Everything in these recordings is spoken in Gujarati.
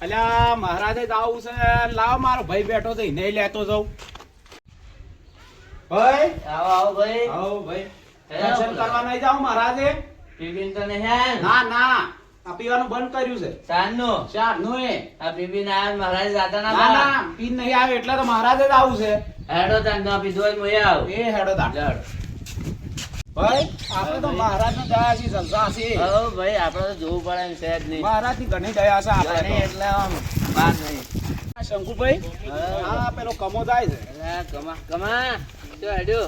અલ્યા મહારાજે જાવું છે, લાવ મારો ભાઈ બેઠો છે એને લેતો જાઉં. ભાઈ આવો આવો ભાઈ. આવો ભાઈ. દર્શન કરવા નહીં જાવ મહારાજે? પીપીન તો નહીં હે? ના ના, આ પીવાનું બંધ કર્યું છે. ચાંદનું? ચારનું એ. આ પીપીન આવે મહારાજ જાતા ના ના બહાર? ના, પીન નહીં આવે એટલે તો મહારાજે જ આવું છે. હેડો ચાંદનો પીધો હોય મોય આવ. એ હેડો તા. લડ. ભાઈ આપણે તો મહારાજ ને દયા છે, જલસા છે. હો ભાઈ આપણે તો જોવું પડે એમ છે જ નહીં. મહારાજ ની ઘણી દયા છે આપણે ઘણી તો. એટલે આમ બાર નહીં. શંકુભાઈ, હા પેલો કમો જાય છે. એટલે કમા કમા શું હેડ્યો?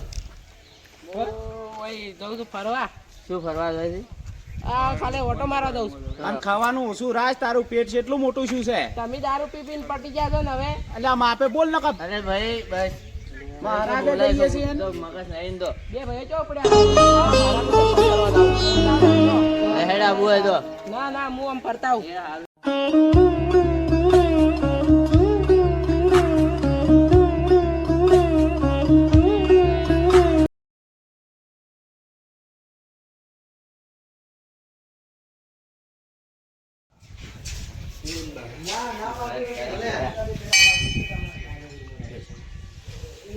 ઓય જઉં છું ફરવા. શું ફરવા જાય છે? આ ખાલી ઓટો મારવા દઉં છું. અને ખાવાનું ઓછું રાજ, તારું પેટ છે એટલું મોટું શું છે? તમે દારૂ પી પીને પટી ગયા છો ને હવે. એટલે આમ આપે બોલ ન કર. અરે ભાઈ બસ મહારાજે બોલાય જઈએ તો છીએ ને. તો મગજ નહીં તો બે ભાઈઓ ચો પડ્યા. હેડ આબુ હોય તો ના ના હું આમ ફરતા આવું. એ હારું.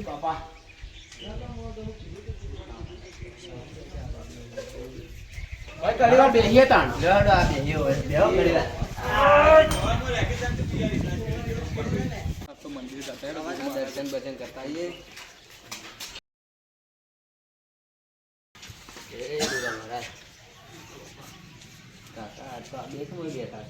બાપા ભાઈ ઘણી વાર બેહીએ તાણ. લેવડો આ બેહી હોય બેહો ઘડી વાર. દર્શન બર્શન કરતા આવીએ. એ બોલા મહારાજ. કાકા આ તો આ બેઠો હોય બેઠા.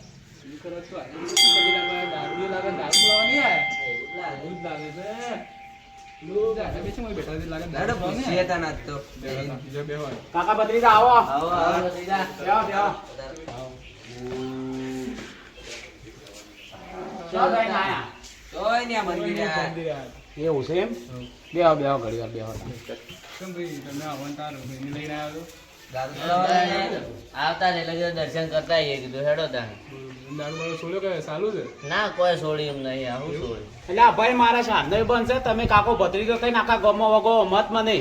લેવડો પૂછીએ તા ના તો. કાકા ભત્રીજા આવો. આવો આવો સીધા. બેહો બેહો. ચાલ જઈને આયા. તોય ને આ મંદિરે આ. એવું છે એમ? બેહો બેહો ઘડી વાર બેહો. દારૂ પીવાનો આવતા ને એટલે દર્શન કરતા આવીએ કીધું હેડો તાણ. ના કોઈ છોડી એમ નહીં આવું છોડી. એટલે આ ભાઈ મારા સાંજનો બંધ છે, તમે કાકો ભત્રીજો કઈ નાખા ગમો વગો મત મને.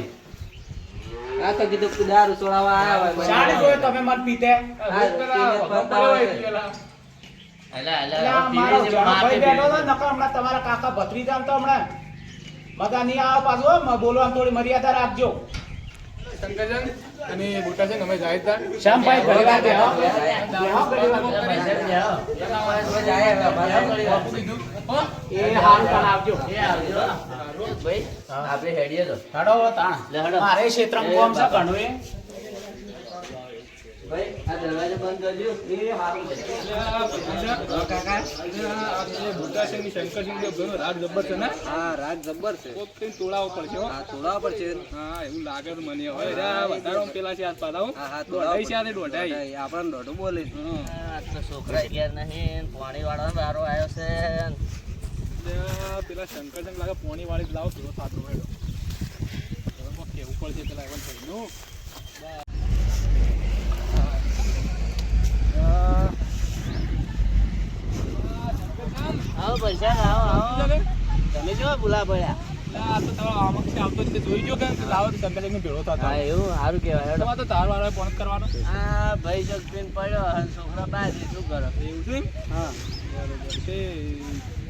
આ તો કીધું દારૂ છોડાવવા આવ્યા હોય. શાળી જોયો તમે મત પીતે. એટલે આ મારો જણો ભાઈ બેઠો છે, નકર હમણાં તમારા કાકા ભત્રીજા તો હમણાં મજા નહીં આવે પાછું હો. બોલવાની થોડી મર્યાદા રાખજો. અને બોટા છે ને અમે જાય તા શ્યામભાઈ ઘણી વાર બેહો. એ હારું પણ આવજો. ભાઈ આપણે હેડીએ તો હેડો તાણ. લે હેડો. મારે ક્ષેત્રમાં કોમ છે ઘણું એ. ભાઈ આ દરવાજો બંધ કરજો. એ હારું છે. કાકા બોટા છે ની શંકરસિંહ તો ઘણો રાગ જબ્બર છે ને. હા રાત જબ્બર છે. કોક કઈ તોડાવો પડશે હો. હા થોડા પર છે. હા એવું લાગે તો મને હવે જા વધારો પેલા છે આજ પાછા હો. હા હા દોઢાઈ છે આને દોઢાઈ. આપણને દોઢું બોલે. હા. આ તો છોકરા ઘેર નહીં પાણી વાળો બારો આવ્યો છે. એટલે પેલા શંકરસિંહ લાગે પોણી વાળી જ લાવો થોડો સાતો હોય કેવું પડશે પેલા એવન થઈનું. આવો પૈસા આવો આવો. તમે જો ભૂલા પડ્યા. આ તો તમારો આમક છે આવતો જ તે જોઈ જો કે લાવો તો શંકરસિંહ ભેળો થતો. હા એવું સારું કહેવાય હેડો. તમારે તો તાર વાળા ફોન કરવાનો. આ ભાઈ જો પીન પડ્યો અને છોકરા બહાર છે, શું કરો? એવું છે એમ? હા બરોબર તે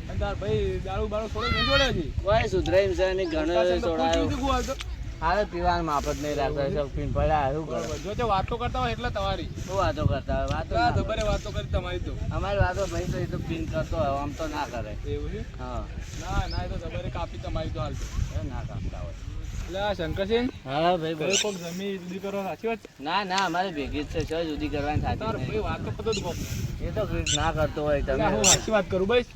અને તાર ભાઈ દારૂ બારૂ છોડે નહીં છોડે હજી? કોઈ સુધરે એમ છે નહીં ઘણો પાછળ તો છોડાયો. પૂછ્યું હતું હાલ તો. હારે પીવાનું માપ જ નહીં રાખતા છે, પીન પડ્યા શું કરો? બરોબર. જો તે વાતો કરતા હોય એટલે તમારી શું વાતો કરતા હોય? વાતો આ ના કરે. જબરે વાતો કરી તમારી તો. અમારી વાતો ભાઈ તો એ તો પીન કરતો હોય આમ તો ના કરે. એવું છે? હા ના ના એ તો જબરે કાપી તમારી તો હાલ તો. એ ના કાપતા હોય. એટલે આ શંકરસિંહ હા ભાઈ ઘરે બોલો. કોક જમી જુદી કરો સાચી વાત છે? ના ના અમારે ભેગી જ છે, શું જુદી કરવાની તાર થતી ભાઈ નહીં. વાતો કરતો જ કોક. એ તો ના કરતો હોય એટલે તમે હું સાચી વાત કરું ભાઈ.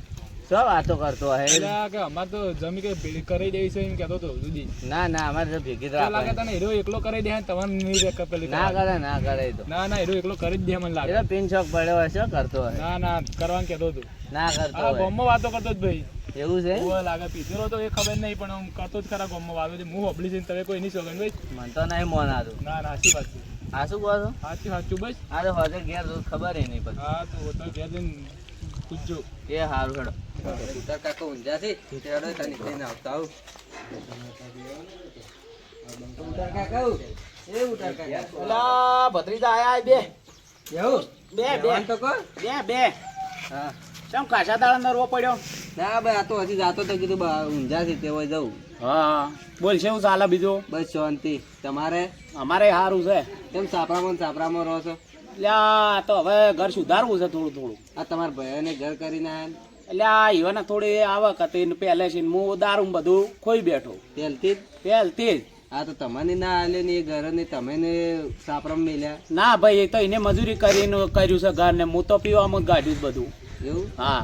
શું વાતો કરતો એટલે હોય? આ કે અમારે તો જમી કે ભેળી કરી દઈ છે એમ કહેતો હતો જુદી. ના ના અમારે તો ભેગી જ તો લાગે રાખવાની. તને હીરો એકલો કરી દે ને તમારે નહીં રે કપેલી ના કરવાની. કરે એ તો. ના ના હીરો એકલો કરી જ દે મને એ લાગે. તો પિન શોખ પડ્યો હોય શું કરતો હોય? ના ના કરવાનું કહેતો હતો. ના કરતો આ હોય ગોમમાં વાતો કરતો જ ભાઈ. એવું છે? ઓય લાગે પીધેલો તો એ ખબર નહીં પણ આમ કરતો જ ખરા ગોમમાં વાતો છે. હું હોબળી જઈને તમે કોઈ નહીં સોગન ભાઈ. મને તો નહીં મોન આતું. ના ના સાચી વાત છે. આ શું કહો છો? સાચું સાચું બસ. આ તો હોજે ઘેર તો ખબર ય નહીં પછી. હા તો હોટલ ઘેર જઈને પૂછજો. એ સારું હેડો. કાકા ઊંઝા છે તેડો તને કહીને આવતા આવું ઉતાર કાકા એ ઉતાર કાકા ઓલા ભત્રીજા આયા બે. એવું બે બે જવાન તો કોણ બે બે. હા ચમ કાશા દાડા નરવો પડ્યો? ના ભાઈ આ તો હજી જાતો તો કીધું ઊંઝા છે તે હોય જવું. હા બોલ શું ચાલે બીજું? બસ શાંતિ. તમારે અમારે સારું છે. કેમ સાપરામાં રહો છો? એટલે આ તો હવે ઘર સુધારવું છે થોડું. આ તમારા ભાઈને ઘર કરીને આયા ને? એટલે આ ઈવને થોડી આવક હતી ને પહેલેથી હું દારૂ બધું ખોઈ બેઠો પહેલથી જ? પહેલથી જ. આ તો તમને ના આલે ને એ ઘર ને તમે ને સાપરામાં મેલ્યા ના ભાઈ એ તો એને મજૂરી કરીને કર્યું છે ઘર ને હું તો પીવામાં જ ગાઢ્યું છે બધું. એવું? હા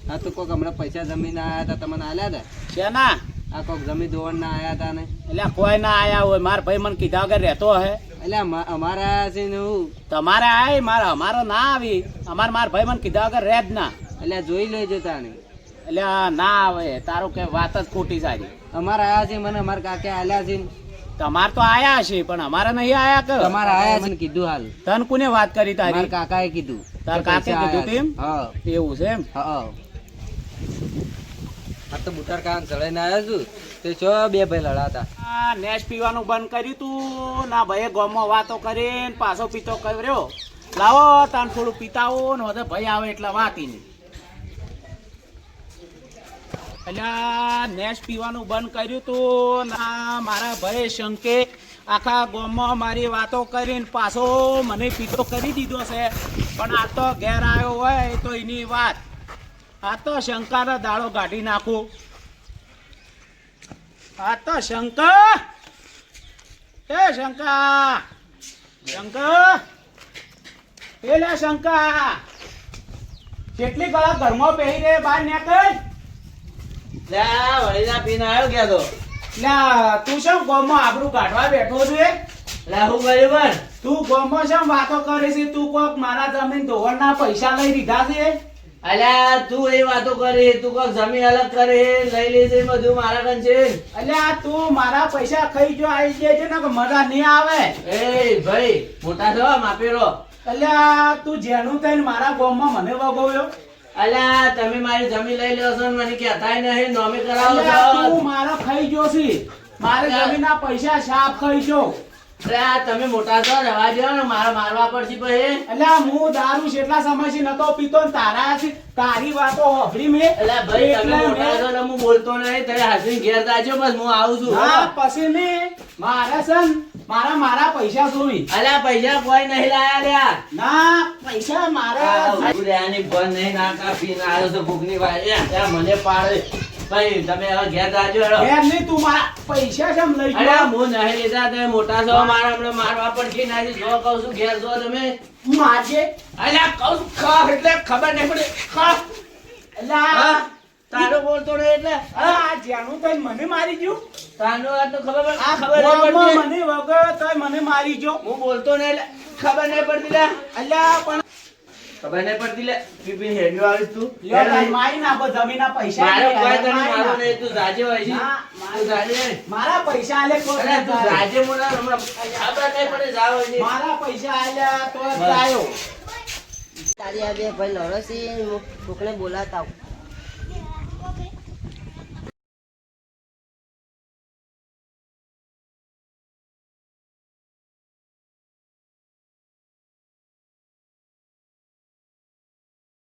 હા તો કોઈક હમણાં પૈસા જમીન આયા હતા તમને આલ્યા હતા? છે ના આ કોઈક જમીન ધોવાણ ના આયા હતા ને? એટલે કોઈ ના આયા હોય મારા ભાઈ મને કીધા વગર રહેતો હે. એટલે અમારા આયા છે ને હું તમારે આય અમારો ના આવી મારા ભાઈ મને કીધા વગર રહે જ ના. એટલે જોઈ લેજો તાને. એટલે આ ના આવે તારું કે વાત જ ખોટી સારી. અમારા આયા છે મને અમારા કાકે આલ્યા છે ને. તમાર તો આયા છે પણ અમારે નહીં આયા કે? તમારા આયા છે ને કીધું હાલ. તન કોને વાત કરી તારી? મારા કાકાએ કીધું. તાર કાકે કીધું તેમ? હા એવું છે એમ? હા. આ તો બુટાર કામ ચડાઈને આવ્યા છું તે છો બે ભાઈ લડાતા. આ નેશ પીવાનું બંધ કર્યું તું ના ભાઈ ગામમાં વાતો કરીને પાછો પીતો કર્યો. લાવો તાન થોડું પીતાવો ને હવે ભાઈ આવે એટલે વાતી નહીં. એટલે નેશ પીવાનું બંધ કર્યું તું ના મારા ભાઈ શંકે આખા ગામમાં મારી વાતો કરીને પાછો મને પીતો કરી દીધો છે. પણ આ તો ઘેર આવ્યો હોય એ તો એની વાત. આ તો શંકાનો દાડો કાઢી નાખું. આ તો શંકર એ શંકર એ લે શંકર કેટલી કળા ઘરમાં પહેરી રે બહાર નીકળ. લ્યા વળીના પીને આવ્યો ક્યાં તો? લે તું શું ગામમાં આબરૂ કાઢવા બેઠો છે? લ્યા હું કર્યું પણ? તું ગામમાં શું વાતો કરે છે? તું કોક મારા જમીન ધોવણના પૈસા લઈ દીધા છે? અલ્યા તું એ વાતો કરી, તું કોક જમીન અલગ કરી લઈ લેજે બધું મારા કન છે. અલ્યા તું મારા પૈસા ખાઈ જો આવી જજે ને કે મજા નહીં આવે. એ ભાઈ મોટા છો માપેરો. અલ્યા તું જેનું થઈને મારા ગામમાં મને વગોવ્યો. અલ્યા તમે મારી જમીન લઈ લ્યો છો ને મને કહેતાય નહીં નોમી કરાવો અલ્યા છો. તું મારો ખાઈ જો છે. મારી જમીનના પૈસા સાફ ખાઈ જો. અલ્યા તમે મોટા છો રવા દો ને મારા મારવા પડશે પછી. અલ્યા હું દારૂ કેટલા સમયથી નતો પીતો ને તારી વાતો હોભળી મેં. અલ્યા ભાઈ તમે એટલે મોટા છો ને હું બોલતો નહીં તમે હાસી ઘેર જાજો બસ હું આવું છું. હા પછી ને મારે છે ને મારા પૈસા જોવી. અલ્યા પૈસા કોઈ નહીં લાયા લ્યા. ના પૈસા મારા આની બંધ નહીં નાકા પીને આવ્યો છો ભૂખની વાય મને પાડે. ભાઈ તમે હવે ઘેર જાજો હેડો. ઘેર નહીં તું મારા પૈસા કેમ લઈ અલ્યા ગયો? હું નહીં લીધા તમે મોટા છો મારા હમણાં મારવા પડશે નાખી જો કહું છું ઘેર જો તમે. મારજે. અલ્યા કહું છું ખા એટલે ખબર નહીં પડે ખા. અલ્યા તારો બોલતો નહીં એટલે આ જેનું તઈ મને મારી ગયું. તાનો આ તો ખબર આ ખબર નહીં ગામમાં પડતી. મને વગર તઈ મને મારી ગયો. હું બોલતો નહીં એટલે ખબર નહીં પડતી લે. અલ્યા પણ ખબર નહીં પડતી લે પીપી હેડ્યો આવીશ તું. લ્યો તારી મારી નાખો જમીનના પૈસા. મારો કોઈ તને મારી મારો નાખ. નહીં તું જાજે હોય છે. ના, તું જાજે. મારા પૈસા આલે તો અરે તું જાજે મોટા હમણાં ખબર નહીં પડે જાવ હોય છે. મારા પૈસા આલ્યા તો જ આવ્યો. તારી આ બે ભાઈ લડો છે, હું કોકને બોલાવતા આવું.